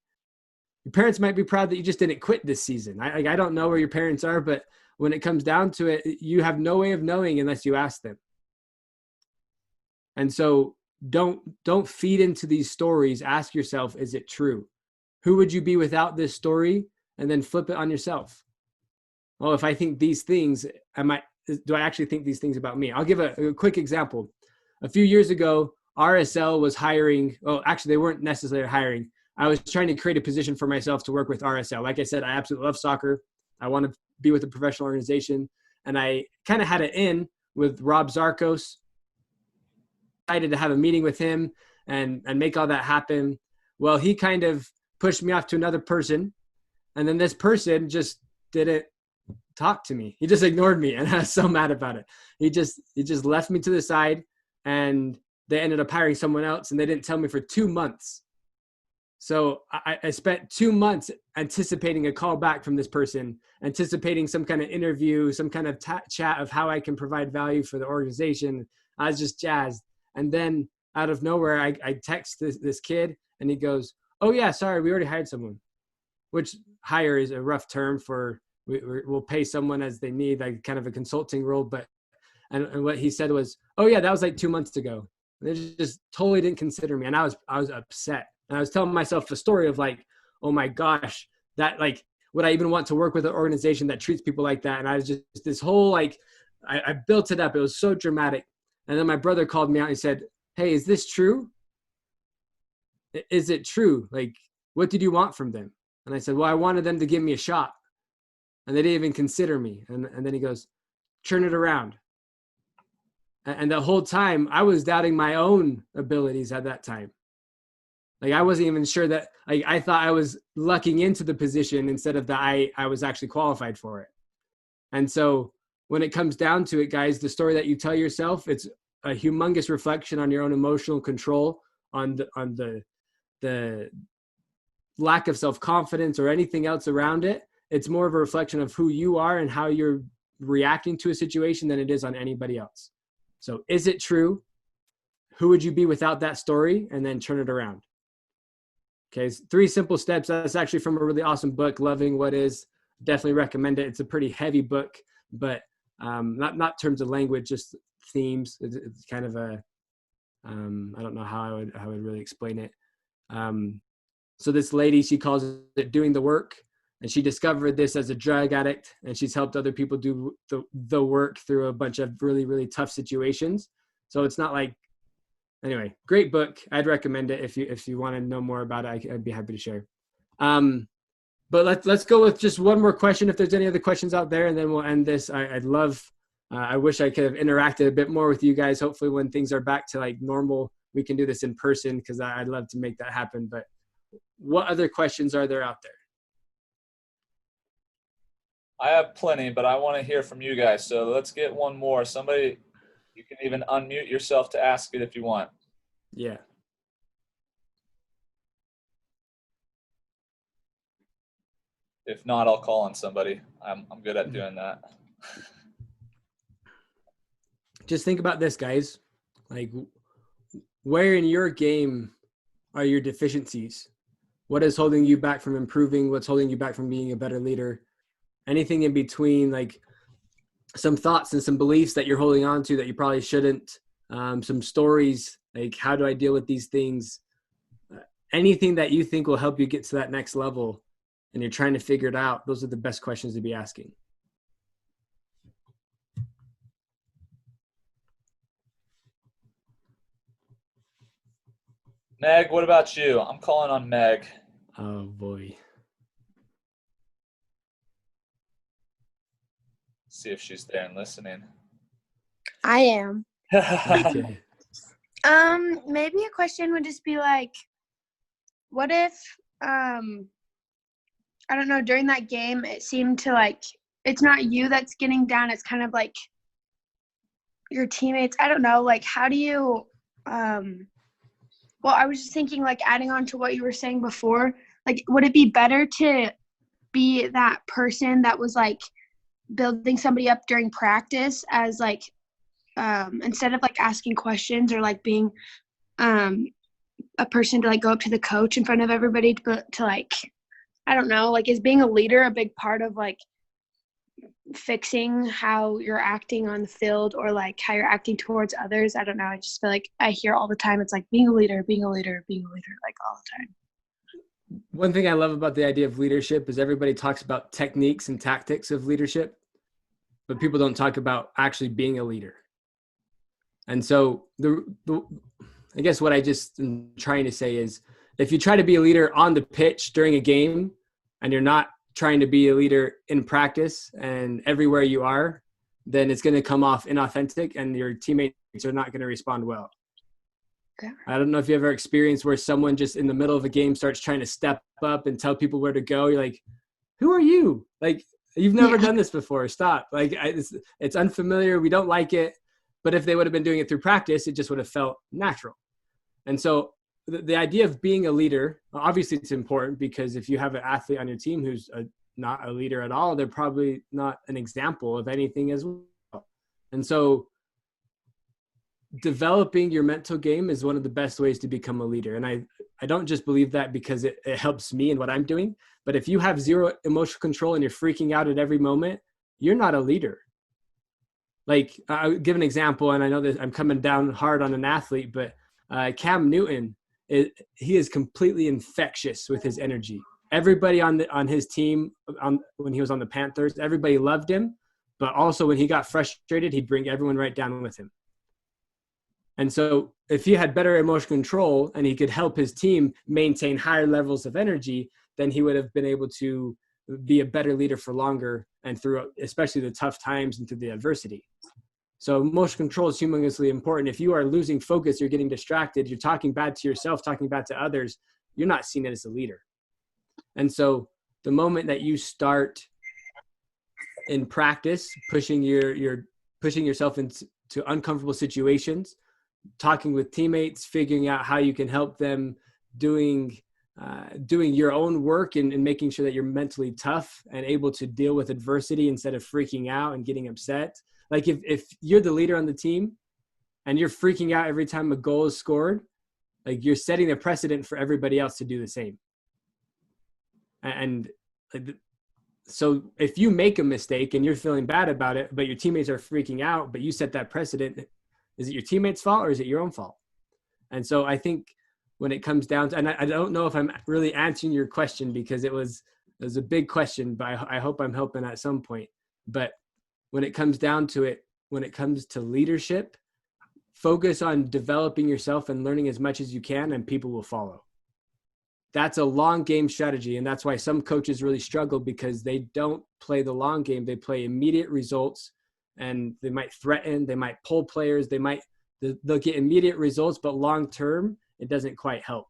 [SPEAKER 2] Your parents might be proud that you just didn't quit this season. I don't know where your parents are, but when it comes down to it, you have no way of knowing unless you ask them. And so don't feed into these stories. Ask yourself, is it true? Who would you be without this story? And then flip it on yourself. Well, if I think these things, do I actually think these things about me? I'll give a quick example. A few years ago, RSL was hiring. Well, actually, they weren't necessarily hiring. I was trying to create a position for myself to work with RSL. Like I said, I absolutely love soccer. I want to be with a professional organization. And I kind of had it in with Rob Zarkos. Excited to have a meeting with him and make all that happen. Well, he kind of pushed me off to another person. And then this person just didn't talk to me. He just ignored me. And I was so mad about it. He just left me to the side and they ended up hiring someone else and they didn't tell me for 2 months. So I spent 2 months anticipating a call back from this person, anticipating some kind of interview, some kind of chat of how I can provide value for the organization. I was just jazzed. And then out of nowhere, I text this kid and he goes, oh yeah, sorry, we already hired someone. Which hire is a rough term for, we'll pay someone as they need, like kind of a consulting role. But, and what he said was, oh yeah, that was like 2 months ago. And they just totally didn't consider me. And I was upset. And I was telling myself a story of like, oh my gosh, that like, would I even want to work with an organization that treats people like that? And I was just this whole, like, I built it up. It was so dramatic. And then my brother called me out and said, hey, is this true? Is it true? Like, what did you want from them? And I said, well, I wanted them to give me a shot. And they didn't even consider me. And then he goes, turn it around. And the whole time I was doubting my own abilities at that time. Like I wasn't even sure that, like I thought I was lucking into the position instead of that I was actually qualified for it. And so when it comes down to it, guys, the story that you tell yourself, it's a humongous reflection on your own emotional control, on the lack of self-confidence or anything else around it. It's more of a reflection of who you are and how you're reacting to a situation than it is on anybody else. So is it true? Who would you be without that story? And then turn it around. Okay, 3 simple steps. That's actually from a really awesome book, Loving What Is. Definitely recommend it. It's a pretty heavy book, but not terms of language, just themes. It's kind of a I don't know how I would really explain it. So this lady, she calls it doing the work, and she discovered this as a drug addict, and she's helped other people do the work through a bunch of really, really tough situations. So it's not like, anyway, great book. I'd recommend it if you want to know more about it. I'd be happy to share. But let's go with just one more question. If there's any other questions out there, and then we'll end this. I'd love. I wish I could have interacted a bit more with you guys. Hopefully, when things are back to like normal, we can do this in person because I'd love to make that happen. But what other questions are there out there?
[SPEAKER 1] I have plenty, but I want to hear from you guys. So let's get one more. Somebody, you can even unmute yourself to ask it if you want.
[SPEAKER 2] Yeah.
[SPEAKER 1] If not, I'll call on somebody. I'm good at doing that.
[SPEAKER 2] Just think about this, guys. Like, where in your game are your deficiencies? What is holding you back from improving? What's holding you back from being a better leader? Anything in between, like some thoughts and some beliefs that you're holding on to that you probably shouldn't, some stories, like how do I deal with these things? Anything that you think will help you get to that next level and you're trying to figure it out, those are the best questions to be asking.
[SPEAKER 1] Meg, what about you? I'm calling on Meg.
[SPEAKER 2] Oh, boy.
[SPEAKER 1] See if she's there and listening.
[SPEAKER 3] I am.
[SPEAKER 2] Okay.
[SPEAKER 3] Maybe a question would just be like, what if, I don't know, during that game, it seemed to like, it's not you that's getting down. It's kind of like your teammates. I don't know. Like, how do you, well, I was just thinking, like, adding on to what you were saying before, like, would it be better to be that person that was, like, building somebody up during practice as, like, instead of, like, asking questions or, like, being a person to, like, go up to the coach in front of everybody to like, I don't know, like, is being a leader a big part of, like, fixing how you're acting on the field or like how you're acting towards others? I don't know. I just feel like I hear all the time. It's like being a leader, like all the time.
[SPEAKER 2] One thing I love about the idea of leadership is everybody talks about techniques and tactics of leadership, but people don't talk about actually being a leader. And so I guess what I just am trying to say is if you try to be a leader on the pitch during a game and you're not trying to be a leader in practice and everywhere you are, then it's going to come off inauthentic and your teammates are not going to respond well. Okay. I don't know if you ever experienced where someone just in the middle of a game starts trying to step up and tell people where to go. You're like, who are you? Like, you've never done this before. Stop. Like, it's unfamiliar. We don't like it. But if they would have been doing it through practice, it just would have felt natural. And so the idea of being a leader, obviously it's important because if you have an athlete on your team who's not a leader at all, they're probably not an example of anything as well. And so developing your mental game is one of the best ways to become a leader. And I don't just believe that because it helps me in what I'm doing, but if you have zero emotional control and you're freaking out at every moment, you're not a leader. Like, I'll give an example, and I know that I'm coming down hard on an athlete, but Cam Newton, he is completely infectious with his energy. Everybody on his team, when he was on the Panthers, everybody loved him. But also when he got frustrated, he'd bring everyone right down with him. And so if he had better emotional control and he could help his team maintain higher levels of energy, then he would have been able to be a better leader for longer and through especially the tough times and through the adversity. So emotional control is humongously important. If you are losing focus, you're getting distracted, you're talking bad to yourself, talking bad to others, you're not seen as a leader. And so the moment that you start in practice, pushing yourself into uncomfortable situations, talking with teammates, figuring out how you can help them, doing your own work and making sure that you're mentally tough and able to deal with adversity instead of freaking out and getting upset. Like if you're the leader on the team and you're freaking out every time a goal is scored, like you're setting a precedent for everybody else to do the same. And so if you make a mistake and you're feeling bad about it, but your teammates are freaking out, but you set that precedent, is it your teammates' fault or is it your own fault? And so I think when it comes down to, and I don't know if I'm really answering your question because it was a big question, but I hope I'm helping at some point. But when it comes down to it, when it comes to leadership, focus on developing yourself and learning as much as you can, and people will follow. That's a long game strategy. And that's why some coaches really struggle, because they don't play the long game. They play immediate results, and they might threaten, they might pull players, they'll get immediate results, but long-term, it doesn't quite help,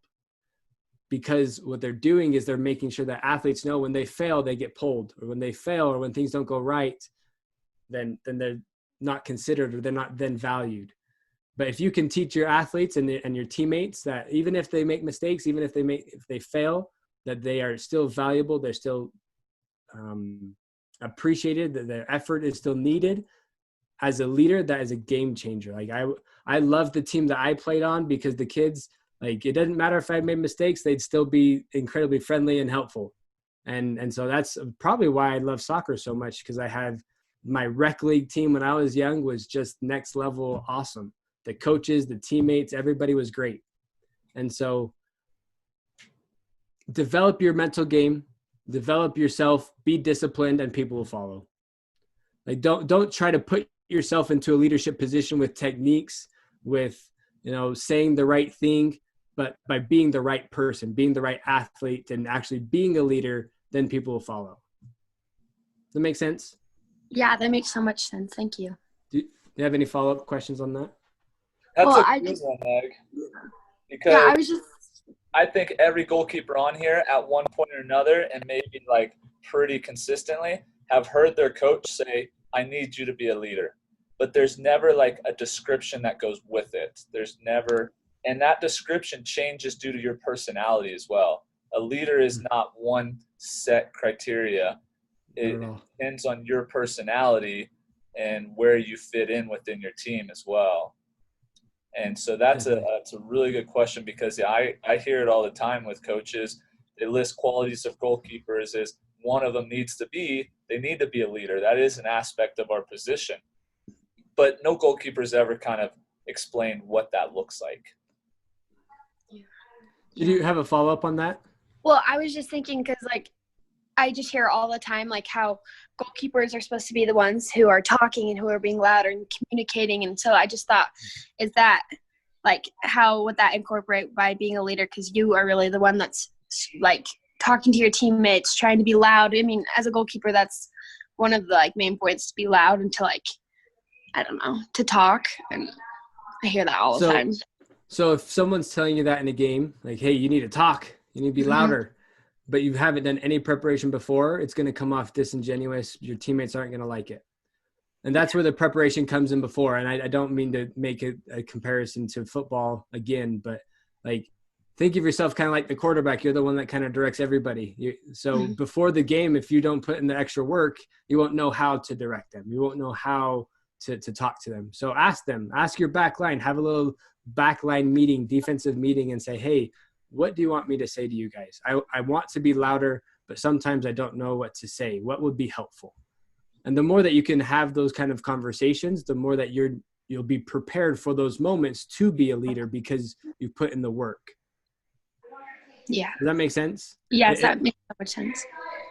[SPEAKER 2] because what they're doing is they're making sure that athletes know when they fail, they get pulled, or when they fail, or when things don't go right, then they're not considered, or they're not then valued. But if you can teach your athletes and your teammates that even if they make mistakes, even if they fail, that they are still valuable, they're still appreciated, that their effort is still needed. As a leader, that is a game changer. Like I love the team that I played on, because the kids, like, it doesn't matter if I made mistakes, they'd still be incredibly friendly and helpful. And so that's probably why I love soccer so much, because I had my rec league team when I was young was just next level awesome. The coaches, the teammates, everybody was great. And so develop your mental game, develop yourself, be disciplined, and people will follow. Like don't try to put yourself into a leadership position with techniques, with, saying the right thing, but by being the right person, being the right athlete, and actually being a leader, then people will follow. Does that make sense?
[SPEAKER 3] Yeah, that makes so much sense. Thank you.
[SPEAKER 2] Do you have any follow-up questions on that?
[SPEAKER 1] That's a good one, Meg. Because
[SPEAKER 3] yeah,
[SPEAKER 1] I think every goalkeeper on here at one point or another, and maybe like pretty consistently, have heard their coach say, I need you to be a leader. But there's never like a description that goes with it. There's never, and that description changes due to your personality as well. A leader is not one set criteria. It depends on your personality and where you fit in within your team as well. And so that's a really good question, because I hear it all the time with coaches. They list qualities of goalkeepers as one of them they need to be a leader. That is an aspect of our position. But no goalkeepers ever kind of explain what that looks like.
[SPEAKER 2] Did you have a follow-up on that?
[SPEAKER 3] Well, I was just thinking, because I just hear all the time how goalkeepers are supposed to be the ones who are talking and who are being loud and communicating. And so I just thought, is that how would that incorporate by being a leader? Because you are really the one that's talking to your teammates, trying to be loud. I mean, as a goalkeeper, that's one of the main points, to be loud and to I don't know, to talk. And I hear that all the time.
[SPEAKER 2] So if someone's telling you that in a game, hey, you need to talk, you need to be louder, but you haven't done any preparation before, it's going to come off disingenuous. Your teammates aren't going to like it. And that's where the preparation comes in before. And I don't mean to make a comparison to football again, but think of yourself kind of like the quarterback. You're the one that kind of directs everybody. So before the game, if you don't put in the extra work, you won't know how to direct them. You won't know how to talk to them. So ask your back line, have a little backline meeting, defensive meeting, and say, hey, what do you want me to say to you guys? I want to be louder, but sometimes I don't know what to say. What would be helpful? And the more that you can have those kind of conversations, the more that you'll be prepared for those moments to be a leader, because you put in the work.
[SPEAKER 3] Yeah.
[SPEAKER 2] Does that make sense?
[SPEAKER 3] Yes, that makes so much sense.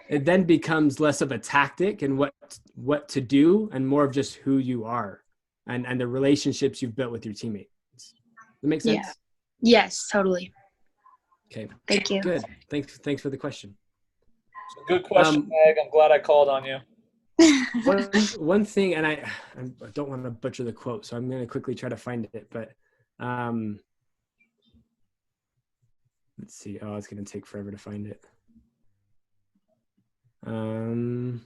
[SPEAKER 2] It then becomes less of a tactic and what to do, and more of just who you are and the relationships you've built with your teammates. Does that make sense?
[SPEAKER 3] Yeah. Yes, totally.
[SPEAKER 2] Okay.
[SPEAKER 3] Thank you.
[SPEAKER 2] Good. Thanks for the question.
[SPEAKER 1] Good question, Meg. I'm glad I called on you.
[SPEAKER 2] One thing, and I don't want to butcher the quote, so I'm going to quickly try to find it, but Let's see. Oh, it's going to take forever to find it. Dang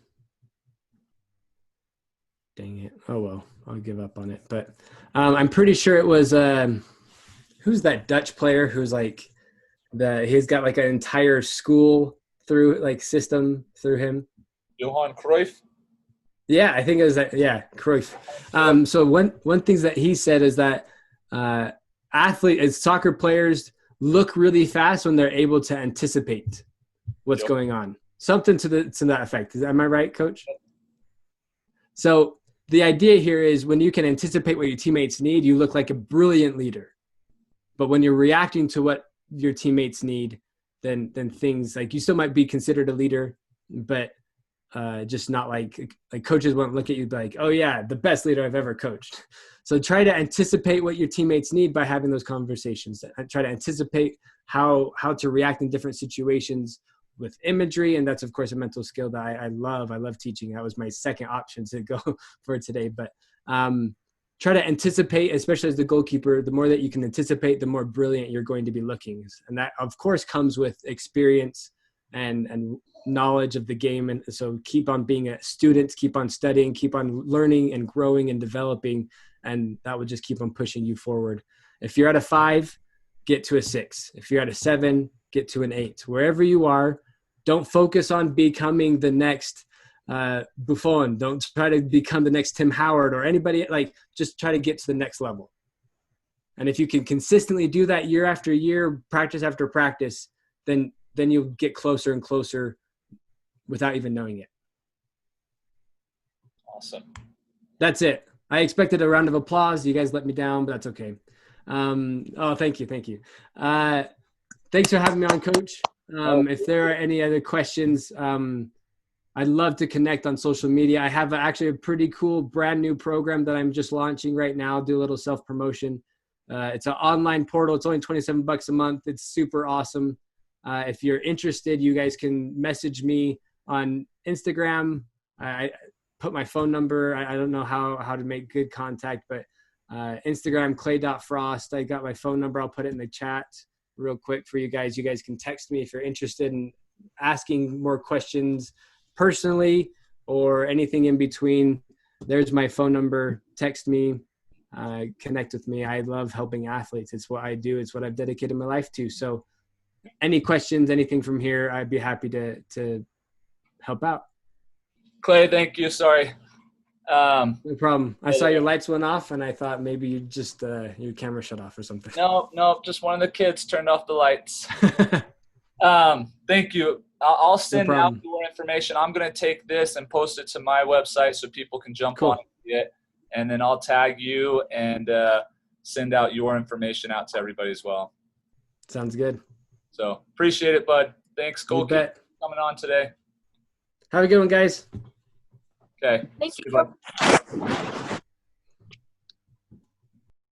[SPEAKER 2] it. Oh, well, I'll give up on it. But I'm pretty sure it was, who's that Dutch player who's like, he's got like an entire school through like system through him.
[SPEAKER 1] Johan Cruyff.
[SPEAKER 2] Yeah, I think it was that. Yeah, Cruyff. So one things that he said is that soccer players look really fast when they're able to anticipate what's going on. Something to that effect. Am I right, Coach? So the idea here is when you can anticipate what your teammates need, you look like a brilliant leader. But when you're reacting to what your teammates need, then things like you still might be considered a leader, but just not like coaches won't look at you like, oh yeah, the best leader I've ever coached. So try to anticipate what your teammates need by having those conversations. Try to anticipate how to react in different situations with imagery. And that's of course a mental skill that I love. I love teaching. That was my second option to go for today. But try to anticipate, especially as the goalkeeper, the more that you can anticipate, the more brilliant you're going to be looking. And that of course comes with experience and knowledge of the game. And so keep on being a student, keep on studying, keep on learning and growing and developing. And that would just keep on pushing you forward. If you're at a 5, get to a 6. If you're at a 7, get to an 8. Wherever you are, don't focus on becoming the next Buffon. Don't try to become the next Tim Howard or anybody. Like, just try to get to the next level. And if you can consistently do that year after year, practice after practice, then you'll get closer and closer without even knowing it.
[SPEAKER 1] Awesome.
[SPEAKER 2] That's it. I expected a round of applause. You guys let me down, but that's okay. Thank you. Thanks for having me on, Coach. If there are any other questions, I'd love to connect on social media. I have actually a pretty cool brand new program that I'm just launching right now. Do a little self-promotion. It's an online portal. It's only $27 a month. It's super awesome. If you're interested, you guys can message me on Instagram. I put my phone number. I don't know how to make good contact, but Instagram, clay.frost. I got my phone number. I'll put it in the chat real quick for you guys. You guys can text me if you're interested in asking more questions personally or anything in between. There's my phone number. Text me, connect with me. I love helping athletes. It's what I do. It's what I've dedicated my life to. So any questions, anything from here, I'd be happy to help out.
[SPEAKER 1] Clay, thank you. Sorry.
[SPEAKER 2] No problem. I saw your lights went off and I thought maybe you just your camera shut off or something.
[SPEAKER 1] No, just one of the kids turned off the lights. Thank you. I'll send out your information. I'm going to take this and post it to my website so people can jump on it. And then I'll tag you and send out your information out to everybody as well.
[SPEAKER 2] Sounds good.
[SPEAKER 1] So appreciate it, bud. Thanks, goalkeeper, for coming on today.
[SPEAKER 2] Have a good one, guys.
[SPEAKER 1] Okay.
[SPEAKER 3] Thank you.